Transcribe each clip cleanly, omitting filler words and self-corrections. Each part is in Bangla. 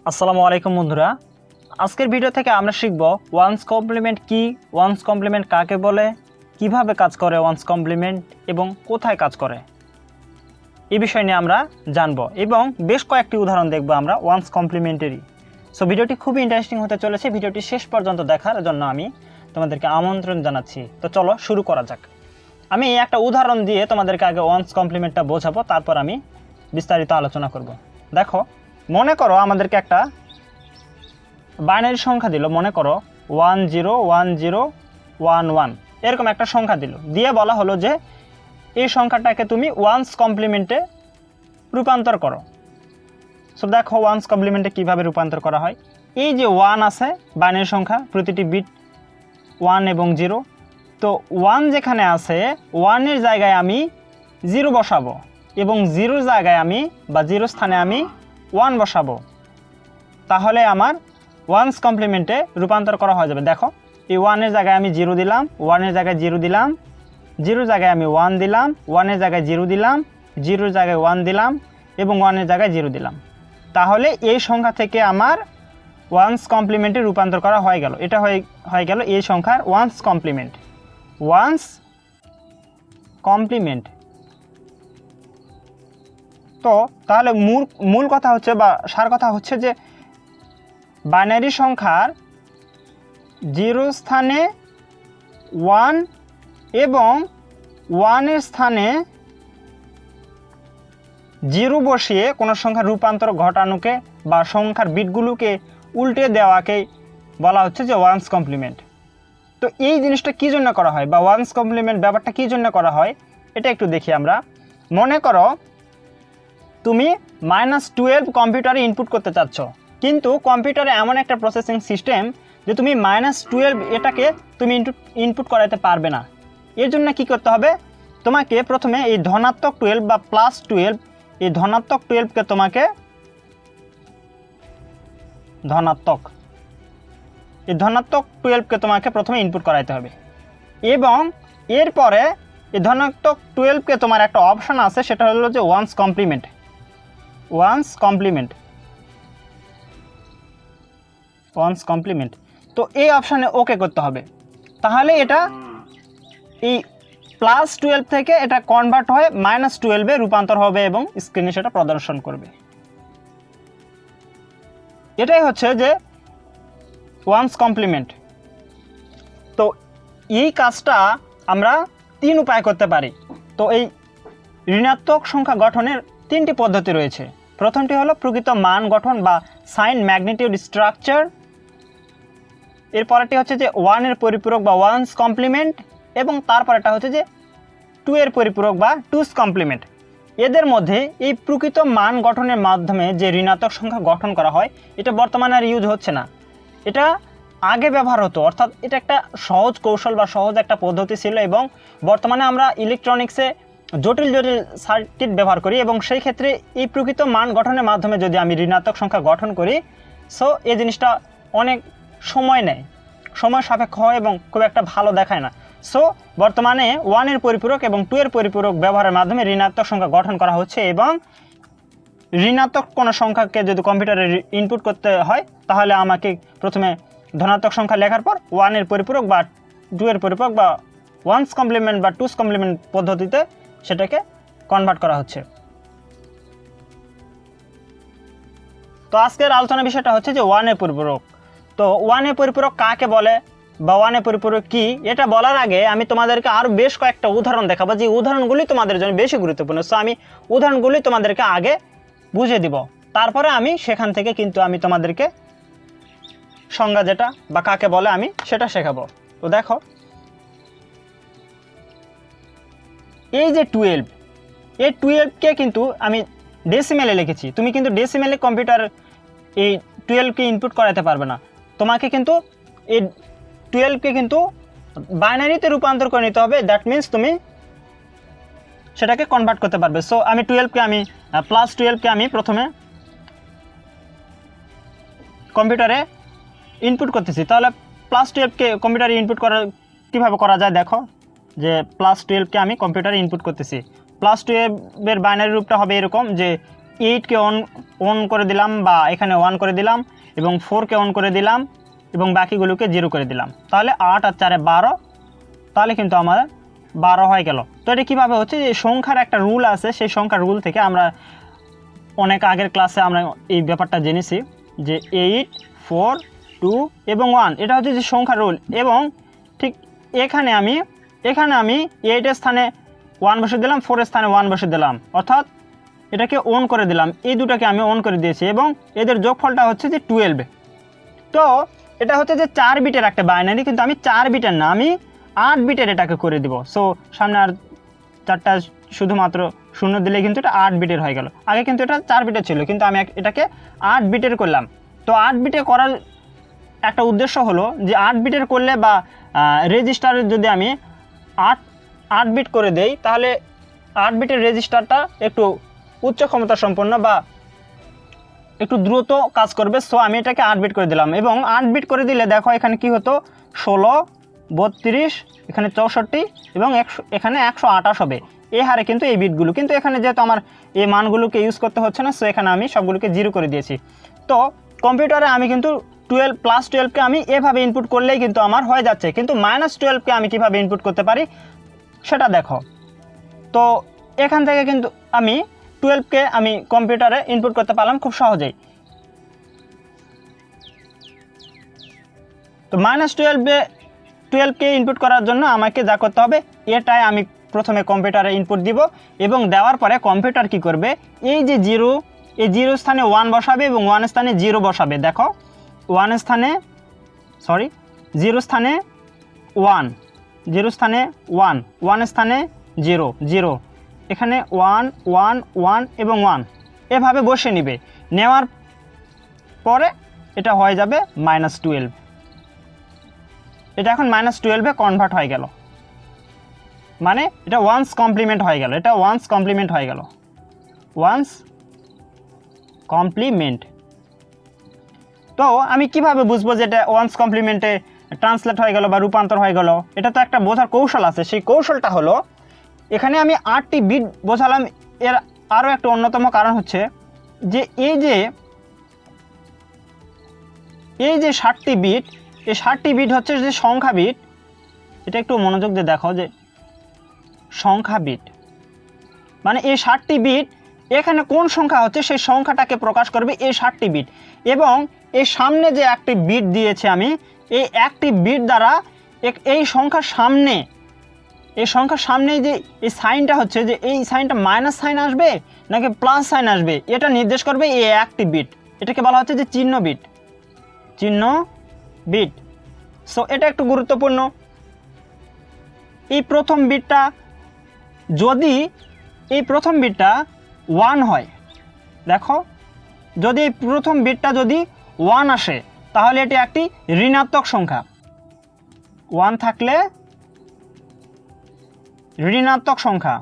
আসসালামু আলাইকুম বন্ধুরা, আজকের ভিডিও থেকে আমরা শিখব ওয়ান্স কমপ্লিমেন্ট কি, ওয়ান্স কমপ্লিমেন্ট কাকে বলে, কিভাবে কাজ করে ওয়ান্স কমপ্লিমেন্ট এবং কোথায় কাজ করে এই বিষয় নিয়ে আমরা জানব এবং বেশ কয়েকটি উদাহরণ দেখব আমরা ওয়ান্স কমপ্লিমেন্টেরই। সো ভিডিওটি খুবই ইন্টারেস্টিং হতে চলেছে। ভিডিওটি শেষ পর্যন্ত দেখার জন্য আমি তোমাদেরকে আমন্ত্রণ জানাচ্ছি। তো চলো শুরু করা যাক। আমি একটা উদাহরণ দিয়ে তোমাদেরকে আগে ওয়ান্স কমপ্লিমেন্টটা বোঝাবো, তারপর আমি বিস্তারিত আলোচনা করব। দেখো, মনে করো আমাদেরকে একটা বাইনারি সংখ্যা দিল, মনে করো 101011 এরকম একটা সংখ্যা দিল, দিয়ে বলা হলো যে এই সংখ্যাটাকে তুমি ওয়ান্স কমপ্লিমেন্টে রূপান্তর করো। সো দেখো ওয়ান্স কমপ্লিমেন্টে কীভাবে রূপান্তর করা হয়। এই যে 1 আছে বাইনারি সংখ্যা, প্রতিটি বিট 1 এবং 0। তো 1 যেখানে আছে 1-এর জায়গায় আমি 0 বসাবো এবং 0-র জায়গায় আমি বা 0 স্থানে আমি 1 বসাবো, তাহলে আমার ওয়ান্স কমপ্লিমেন্টে রূপান্তর করা হয়ে যাবে। দেখো, এই 1-এর জায়গায় আমি 0 দিলাম, 1-এর জায়গায় 0 দিলাম, 0-র জায়গায় আমি 1 দিলাম, 1-এর জায়গায় 0 দিলাম, 0-র জায়গায় 1 দিলাম এবং 1-এর জায়গায় 0 দিলাম। তাহলে এই সংখ্যা থেকে আমার ওয়ান্স কমপ্লিমেন্টে রূপান্তর করা হয়ে গেল। এটা হয়ে গেল এই সংখ্যার ওয়ান্স কমপ্লিমেন্ট। One's complement. তো তাহলে মূল কথা হচ্ছে বা সার কথা হচ্ছে যে বাইনারি সংখ্যার 0 স্থানে 1 এবং 1-এর স্থানে 0 বসিয়ে কোনো সংখ্যার রূপান্তর ঘটানোকে বা সংখ্যার বিটগুলোকে উল্টে দেওয়াকে বলা হচ্ছে যে ওয়ান্স কমপ্লিমেন্ট। তো এই জিনিসটা কী জন্য করা হয় বা ওয়ান্স কমপ্লিমেন্ট ব্যাপারটা কী জন্য করা হয় এটা একটু দেখি আমরা। মনে করো তুমি -12 কম্পিউটারে ইনপুট করতে চাচ্ছ, কিন্তু কম্পিউটারে এমন একটা প্রসেসিং সিস্টেম যে তুমি -12 এটাকে তুমি ইনপুট করাতে পারবে না। এর জন্য কি করতে হবে, তোমাকে প্রথমে এই ধনাত্মক 12 বা +12, এই ধনাত্মক 12কে তোমাকে ধনাত্মক 12কে তোমাকে প্রথমে ইনপুট করাইতে হবে এবং এরপরে এই ধনাত্মক 12কে তোমার একটা অপশান আছে, সেটা হলো যে ওয়ান্স কমপ্লিমেন্ট। তো এই অপশানে ওকে করতে হবে, তাহলে এটা এই +12 থেকে এটা কনভার্ট হয়ে -12-এ রূপান্তর হবে এবং স্ক্রিনে সেটা প্রদর্শন করবে। এটাই হচ্ছে যে ওয়ান্স কমপ্লিমেন্ট। তো এই কাজটা আমরা 3 উপায় করতে পারি। তো এই ঋণাত্মক সংখ্যা গঠনের 3টি পদ্ধতি রয়েছে। প্রথমটি হলো প্রকৃত মান গঠন বা সাইন ম্যাগনিটিউড স্ট্রাকচার। এরপরটি হচ্ছে যে 1-এর পরিপূরক বা ওয়ান্স কমপ্লিমেন্ট এবং তারপরেটা হচ্ছে যে 2-এর পরিপূরক বা টুস কমপ্লিমেন্ট। এদের মধ্যে এই প্রকৃত মান গঠনের মাধ্যমে যে ঋণাত্মক সংখ্যা গঠন করা হয় এটা বর্তমানে আর ইউজ হচ্ছে না, এটা আগে ব্যবহার হতো। অর্থাৎ এটা একটা সহজ কৌশল বা সহজ একটা পদ্ধতি ছিল এবং বর্তমানে আমরা ইলেকট্রনিক্সে জটিল সার্কিট ব্যবহার করি এবং সেই ক্ষেত্রে এই প্রকৃত মান গঠনের মাধ্যমে যদি আমি ঋণাত্মক সংখ্যা গঠন করি, সো এই জিনিসটা অনেক সময় নেয়, সময় সাপেক্ষ হয় এবং খুব একটা ভালো দেখায় না। সো বর্তমানে 1-এর পরিপূরক এবং 2-এর পরিপূরক ব্যবহারের মাধ্যমে ঋণাত্মক সংখ্যা গঠন করা হচ্ছে এবং ঋণাত্মক কোনো সংখ্যাকে যদি কম্পিউটারে ইনপুট করতে হয় তাহলে আমাকে প্রথমে ধনাত্মক সংখ্যা লেখার পর 1-এর পরিপূরক বা 2-এর পরিপূরক বা ওয়ান্স কমপ্লিমেন্ট বা টুস কমপ্লিমেন্ট পদ্ধতিতে সেটাকে কনভার্ট করা হচ্ছে। তো আজকের আলোচনার বিষয়টা হচ্ছে যে 1-এর পরিপূরক। তো 1-এর পরিপূরক কাকে বলে বা 1-এর পরিপূরক কি, এটা বলার আগে আমি তোমাদেরকে আরও বেশ কয়েকটা উদাহরণ দেখাবো, যে উদাহরণগুলি তোমাদের জন্য বেশি গুরুত্বপূর্ণ। সো আমি উদাহরণগুলি তোমাদেরকে আগে বুঝিয়ে দিব, তারপরে আমি সেখান থেকে কিন্তু আমি তোমাদেরকে সংজ্ঞা যেটা বা কাকে বলে আমি সেটা শেখাবো। তো দেখো, এই যে 12, এই 12কে কিন্তু আমি ডেসিমেলে লিখেছি। তুমি কিন্তু ডেসিমেলে কম্পিউটার এই 12কে ইনপুট করাতে পারবে না, তোমাকে কিন্তু এই 12কে কিন্তু বাইনারিতে রূপান্তর করে নিতে হবে। দ্যাট মিন্স তুমি সেটাকে কনভার্ট করতে পারবে। সো আমি +12কে আমি প্রথমে কম্পিউটারে ইনপুট করতেছি। তাহলে +12কে কম্পিউটারে ইনপুট কীভাবে করা যায়, দেখো যে +12কে আমি কম্পিউটারে ইনপুট করতেছি। +12-এর বাইনারি রূপটা হবে এরকম যে 8কে অন করে দিলাম বা এখানে 1 করে দিলাম এবং 4কে অন করে দিলাম এবং বাকিগুলোকে 0 করে দিলাম, তাহলে 8 আর 4 12, তাহলে কিন্তু আমার 12 হয়ে গেল। তো এটা কীভাবে হচ্ছে, যে সংখ্যার একটা রুল আছে, সেই সংখ্যার রুল থেকে আমরা অনেক আগের ক্লাসে আমরা এই ব্যাপারটা জেনেছি যে 8, 4, 2 এবং 1 এটা হচ্ছে যে সংখ্যার রুল। এবং ঠিক এখানে আমি 8-এর স্থানে 1 বসে দিলাম, 4-এর স্থানে 1 বসে দিলাম, অর্থাৎ এটাকে অন করে দিলাম, এই দুটাকে আমি অন করে দিয়েছি এবং এদের যোগফলটা হচ্ছে যে 12। তো এটা হচ্ছে যে 4 বিটের একটা বাইনারি, কিন্তু আমি 4 বিটের না, আমি 8 বিটের এটাকে করে দিব। সো সামনে আর 4টা শুধুমাত্র শূন্য দিলে কিন্তু এটা 8 বিটের হয়ে গেল। আগে কিন্তু এটা 4 বিটের ছিল, কিন্তু আমি এটাকে 8 বিটের করলাম। তো 8 বিটে করার একটা উদ্দেশ্য হলো যে 8 বিটের করলে বা রেজিস্টারের যদি আমি 8 বিট করে দেই, তাহলে 8 বিটের রেজিস্টারটা একটু উচ্চ ক্ষমতা সম্পন্ন বা একটু দ্রুত কাজ করবে। সো আমি এটাকে 8 বিট করে দিলাম এবং 8 বিট করে দিলে দেখো এখানে কি হতো, 16, 32, এখানে 64 এবং এখানে 128 হবে এই হারে কিন্তু এই বিটগুলো। কিন্তু এখানে যেহেতু আমার এই মানগুলোকে ইউজ করতে হচ্ছে না, সো এখানে আমি সবগুলোকে 0 করে দিয়েছি। তো কম্পিউটারে আমি কিন্তু 12 + 12কে আমি এভাবে ইনপুট করলেই কিন্তু আমার হয়ে যাচ্ছে, কিন্তু -12কে আমি কিভাবে ইনপুট করতে পারি সেটা দেখো। তো এখান থেকে কিন্তু আমি 12কে আমি কম্পিউটারে ইনপুট করতে পারলাম খুব সহজেই। তো -12কে ইনপুট করার জন্য আমাকে যা করতে হবে, এটাই আমি প্রথমে কম্পিউটারে ইনপুট দিব এবং দেওয়ার পরে কম্পিউটার কি করবে, এই যে 0, এই 0 স্থানে 1 বসাবে এবং 1 স্থানে 0 বসাবে। দেখো 0 স্থানে 1, 0 স্থানে 1, 1 স্থানে 0, 0, এখানে 1, 1, 1 এবং 1 এভাবে বসে নেবে। নেওয়ার পরে এটা হয়ে যাবে -12। এটা এখন -12-এ কনভার্ট হয়ে গেল, মানে এটা 1's কমপ্লিমেন্ট হয়ে গেল। এটা 1's কমপ্লিমেন্ট হয়ে গেল, 1's কমপ্লিমেন্ট। তো আমি কিভাবে বুঝবো যে এটা 1's কমপ্লিমেন্টে ট্রান্সলেট হয়ে গেল বা রূপান্তর হয়ে গেল? এটা তো একটা বোঝার কৌশল আছে। সেই কৌশলটা হলো, এখানে আমি 8টি বিট বোঝালাম, এর আরও একটা অন্যতম কারণ হচ্ছে যে এই যে 60টি বিট, এই 60টি বিট হচ্ছে যে সংখ্যা বিট। এটা একটু মনোযোগ দিয়ে দেখো যে সংখ্যা বিট মানে এই 60টি বিট এখানে কোন সংখ্যা হচ্ছে সেই সংখ্যাটাকে প্রকাশ করবে এই 60টি বিট। এবং এই সামনে যে একটি বিট দিয়েছে আমি, এই একটি বিট দ্বারা এই সংখ্যার সামনে যে এই সাইনটা হচ্ছে, যে এই সাইনটা মাইনাস সাইন আসবে নাকি প্লাস সাইন আসবে, এটা নির্দেশ করবে এই একটি বিট। এটাকে বলা হচ্ছে যে চিহ্ন বিট। সো এটা একটু গুরুত্বপূর্ণ। এই প্রথম বিটটা যদি 1 হয়, দেখো যদি এই প্রথম বিটটা যদি 1 আসে, তাহলে এটি একটি ঋণাত্মক সংখ্যা। 1 থাকলে ঋণাত্মক সংখ্যা।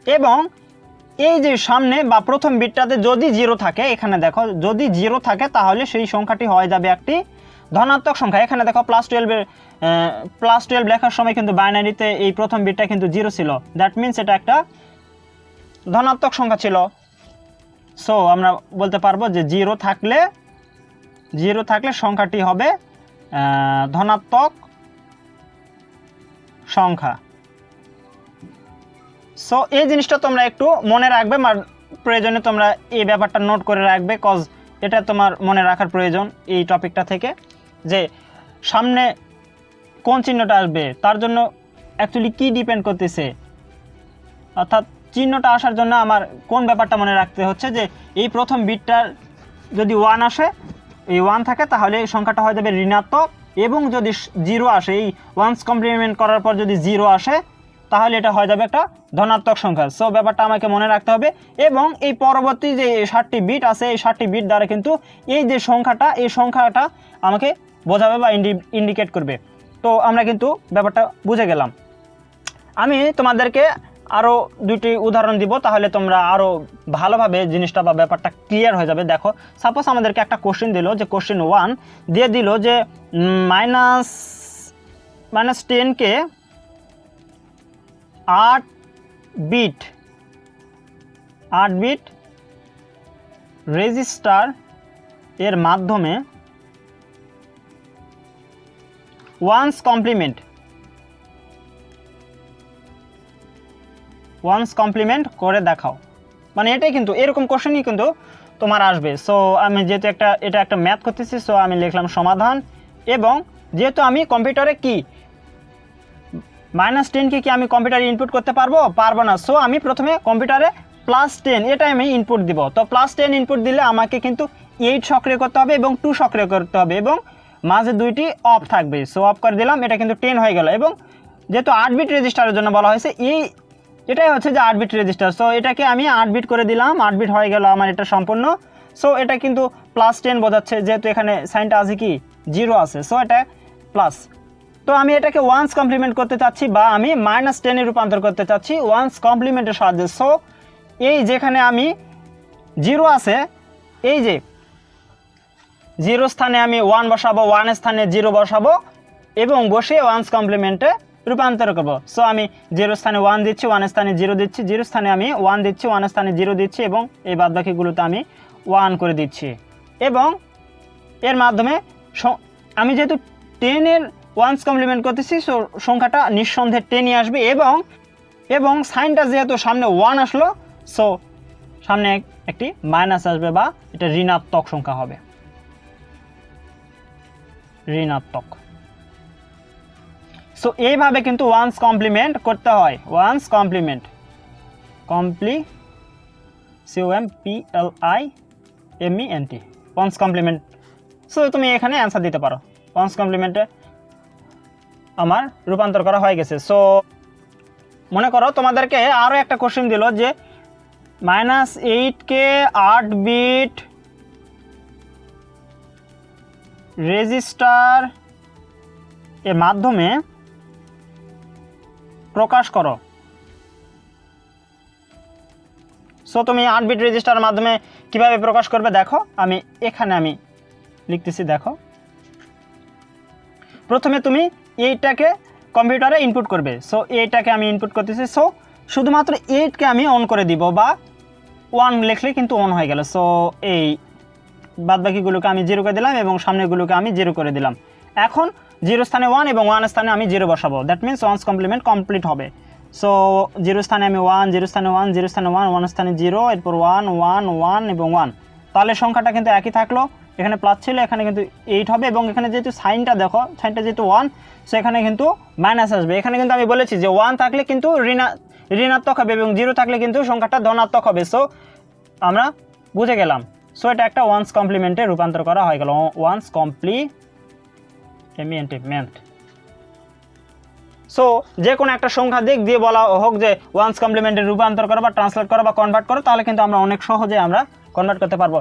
এবং এই যে সামনে বা প্রথম বিটটাতে যদি 0 থাকে, এখানে দেখো যদি 0 থাকে তাহলে সেই সংখ্যাটি হয়ে যাবে একটি ধনাত্মক সংখ্যা। এখানে দেখো +12 লেখার সময় কিন্তু বাইনারিতে এই প্রথম বিটটা কিন্তু 0 ছিল, দ্যাট মিনস এটা একটা ধনাত্মক সংখ্যা ছিল। সো আমরা বলতে পারবো যে 0 থাকলে সংখ্যাটি হবে ধনাত্মক সংখ্যা। সো এই জিনিসটা তোমরা একটু মনে রাখবে, প্রয়োজনে তোমরা এই ব্যাপারটা নোট করে রাখবে, কজ এটা তোমার মনে রাখার প্রয়োজন এই টপিকটা থেকে, যে সামনে কোন চিহ্নটা আসবে তার জন্য অ্যাকচুয়ালি কি ডিপেন্ড করতেছে। অর্থাৎ চিহ্নটা আসার জন্য আমার কোন ব্যাপারটা মনে রাখতে হচ্ছে, যে এই প্রথম বিটটার যদি 1 আসে, এই 1 থাকে, তাহলে এই সংখ্যাটা হয়ে যাবে ঋণাত্মক। এবং যদি 0 আসে, এই 1's কমপ্লিমেন্ট করার পর যদি 0 আসে, তাহলে এটা হয়ে যাবে একটা ধনাত্মক সংখ্যা। সো ব্যাপারটা আমাকে মনে রাখতে হবে। এবং এই পরবর্তী যে 60টি বিট আছে, এই 60টি বিট দ্বারা কিন্তু এই যে সংখ্যাটা আমাকে বোঝাবে বা ইন্ডিকেট করবে। তো আমরা কিন্তু ব্যাপারটা বুঝে গেলাম। আমি তোমাদেরকে আরও 2টি উদাহরণ দিব, তাহলে তোমরা আরও ভালোভাবে জিনিসটা বা ব্যাপারটা ক্লিয়ার হয়ে যাবে। দেখো সাপোজ আমাদেরকে একটা কোশ্চেন দিল, যে কোশ্চেন 1 দিয়ে দিল যে -10কে 8 বিট রেজিস্টার এর মাধ্যমে ওয়ান্স কমপ্লিমেন্ট করে দেখাও। মানে এটাই কিন্তু এরকম কোশ্চেনই কিন্তু তোমার আসবে। সো আমি যেহেতু এটা একটা ম্যাথ করতেছি, সো আমি লিখলাম সমাধান। এবং যেহেতু আমি কম্পিউটারে কি -10 কি আমি কম্পিউটারে ইনপুট করতে পারবো না। সো আমি প্রথমে কম্পিউটারে +10 এটা আমি ইনপুট দিব। তো +10 ইনপুট দিলে আমাকে কিন্তু 8 সক্রিয় করতে হবে এবং 2 সক্রিয় করতে হবে এবং মাঝে 2টি অফ থাকবে। সো অফ করে দিলাম, এটা কিন্তু 10 হয়ে গেল। এবং যেহেতু 8 বিট রেজিস্টারের জন্য বলা হয়েছে, এটাই হচ্ছে যে 8 বিট রেজিস্টার। সো এটাকে আমি 8 বিট করে দিলাম, 8 বিট হয়ে গেল আমার এটা সম্পূর্ণ। সো এটা কিন্তু +10 বোঝাচ্ছে, যেহেতু এখানে সাইনটা আছে কি 0 আছে, সো এটা প্লাস। তো আমি এটাকে ওয়ান্স কমপ্লিমেন্ট করতে চাচ্ছি বা আমি -10 এ রূপান্তর করতে চাচ্ছি ওয়ান্স কমপ্লিমেন্টের সাহায্যে। সো এই যেখানে আমি 0 আছে, এই যে 0 স্থানে আমি 1 বসাবো, 1 স্থানে 0 বসাবো এবং বসে ওয়ান্স কমপ্লিমেন্টে রূপান্তর করব। সো আমি 0 স্থানে 1 দিচ্ছি, 1 স্থানে 0 দিচ্ছি, 0 স্থানে আমি 1 দিচ্ছি, 1 স্থানে 0 দিচ্ছি এবং এই বাদবাকিগুলোতে আমি 1 করে দিচ্ছি। এবং এর মাধ্যমে আমি যেহেতু 10 এর ওয়ান্স কমপ্লিমেন্ট করতেছি, সো সংখ্যাটা নিঃসন্দেহে 10ই আসবে। এবং সাইনটা যেহেতু সামনে 1 আসলো, সো সামনে একটি মাইনাস আসবে বা এটা ঋণাত্মক সংখ্যা হবে, ঋণাত্মক। সো এইভাবে কিন্তু ওয়ান্স কমপ্লিমেন্ট করতে হয়। One's complement one's complement. So তুমি এখানে অ্যান্সার দিতে পারো। ওয়ান্স কমপ্লিমেন্টে আমার রূপান্তর করা হয়ে গেছে। সো মনে করো তোমাদেরকে আরও একটা কোশ্চেন দিল যে -8 কে 8 বিট রেজিস্টার এর মাধ্যমে প্রকাশ করো। সো তুমি 8 বিট রেজিস্টারের মাধ্যমে কিভাবে প্রকাশ করবে দেখো, আমি লিখতেছি। দেখো, প্রথমে তুমি এইটাকে কম্পিউটারে ইনপুট করবে। সো এইটাকে আমি ইনপুট করতেছি। সো শুধুমাত্র 8কে আমি অন করে দিব বা 1 লিখলে কিন্তু অন হয়ে গেল। সো এই বাদবাকিগুলোকে আমি 0 করে দিলাম এবং সামনেগুলোকে আমি 0 করে দিলাম। এখন 0 স্থানে 1 এবং 1 স্থানে আমি 0 বসাবো। That means one's complement complete হবে। সো 0 স্থানে আমি 1, 0 স্থানে 1, 0 স্থানে 1, 1 স্থানে 0, এরপর 1, 1, 1 এবং 1। তাহলে সংখ্যাটা কিন্তু একই থাকলো। এখানে প্লাস ছিল, এখানে কিন্তু 8 হবে এবং এখানে যেহেতু সাইনটা দেখো, সাইনটা যেহেতু 1, সো এখানে কিন্তু মাইনাস আসবে। এখানে কিন্তু আমি বলেছি যে 1 থাকলে কিন্তু ঋণাত্মক হবে এবং 0 থাকলে কিন্তু সংখ্যাটা ধনাত্মক হবে। সো আমরা বুঝে গেলাম। সো এটা একটা ওয়ান্স কমপ্লিমেন্টে রূপান্তর করা হয়ে গেল, ওয়ান্স কমপ্লিমেন্ট। সো যে কোনো একটা সংখ্যা দিক দিয়ে বলা হোক যে ওয়ান্স কমপ্লিমেন্টে রূপান্তর করো বা ট্রান্সলেট করো বা কনভার্ট করো, তাহলে কিন্তু আমরা অনেক সহজে আমরা কনভার্ট করতে পারবো।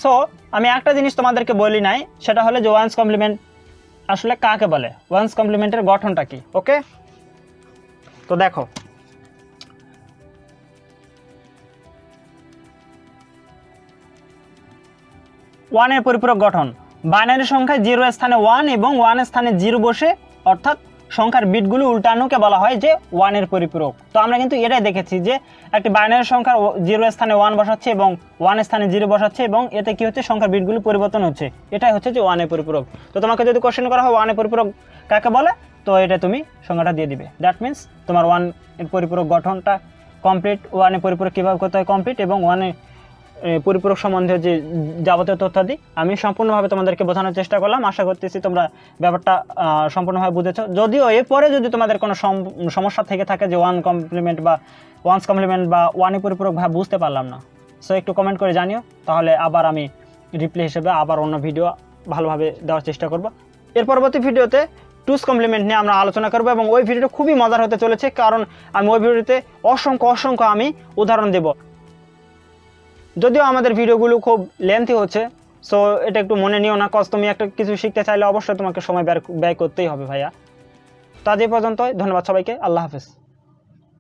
সো আমি একটা জিনিস তোমাদেরকে বলি নাই, সেটা হলো যে ওয়ান্স কমপ্লিমেন্ট আসলে কাকে বলে, ওয়ান্স কমপ্লিমেন্টের গঠনটা কি। ওকে, তো দেখো, ওয়ানের পরিপূরক গঠন। বাইনারি সংখ্যায় 0 স্থানে 1 এবং 1 স্থানে 0 বসে, অর্থাৎ সংখ্যার বিটগুলো উল্টানোকে বলা হয় যে 1 পরিপূরক। তো আমরা কিন্তু এটাই দেখেছি যে একটি বাইনারি সংখ্যার 0 স্থানে 1 বসাচ্ছে এবং 1 স্থানে 0 বসাচ্ছে এবং এতে কি হচ্ছে, সংখ্যার বিটগুলো পরিবর্তন হচ্ছে। এটাই হচ্ছে যে 1 পরিপূরক। তো তোমাকে যদি কোশ্চেন করা হয় 1 পরিপূরক কাকে বলে, তো এটা তুমি সংখ্যাটা দিয়ে দিবে। দ্যাট মিনস তোমার 1 পরিপূরক গঠনটা কমপ্লিট, 1 পরিপূরক কীভাবে করতে হয় কমপ্লিট, এবং 1 পরিপূরক সম্বন্ধে যে যাবতীয় তথ্যাদি আমি সম্পূর্ণভাবে তোমাদেরকে বোঝানোর চেষ্টা করলাম। আশা করতেছি তোমরা ব্যাপারটা সম্পূর্ণভাবে বুঝেছো। যদিও এরপরে যদি তোমাদের কোনো সমস্যা থেকে থাকে যে 1 কমপ্লিমেন্ট বা ওয়ান্স কমপ্লিমেন্ট বা 1 পরিপূরক ভাবে বুঝতে পারলাম না, সো একটু কমেন্ট করে জানিও, তাহলে আবার আমি রিপ্লাই হিসেবে আবার অন্য ভিডিও ভালোভাবে দেওয়ার চেষ্টা করব। এর পরবর্তী ভিডিওতে 2's কমপ্লিমেন্ট নিয়ে আমরা আলোচনা করব এবং ওই ভিডিওটা খুবই মজার হতে চলেছে, কারণ আমি ওই ভিডিওতে অসংখ্য আমি উদাহরণ দেব। যদিও আমাদের ভিডিওগুলো খুব লেন্থি হচ্ছে, সো এটা একটু মনে নিও না, কজ তুমি একটা কিছু শিখতে চাইলে অবশ্যই তোমাকে সময় ব্যয় করতেই হবে ভাইয়া। তো আজ এই পর্যন্তই, ধন্যবাদ সবাইকে, আল্লাহ হাফেজ।